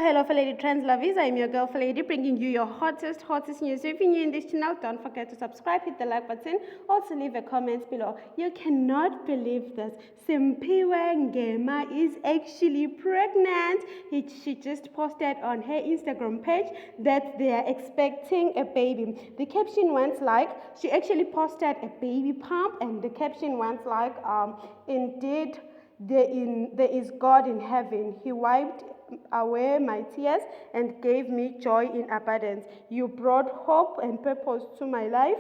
Hello, Lady Trans Lovies. I'm your girl, Lady, bringing you your hottest news. If you're new in this channel, don't forget to subscribe, hit the like button, also leave a comment below. You cannot believe this. Simpiwe Ngema is actually pregnant. She just posted on her Instagram page that they are expecting a baby. The caption went like, she actually posted a baby pump, and the caption went like, indeed, there is God in heaven. He wiped away my tears and gave me joy in abundance. You brought hope and purpose to my life.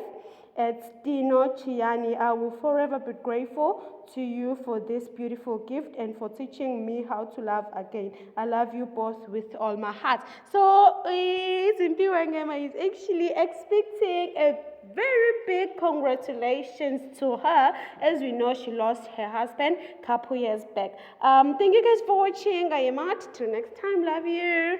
It's Dino Chiani. I will forever be grateful to you for this beautiful gift and for teaching me how to love again. I love you both with all my heart. So, Simpiwe Ngema is actually expecting a very big congratulations to her. As we know, she lost her husband a couple years back. Thank you guys for watching. I am out. Till next time. Love you.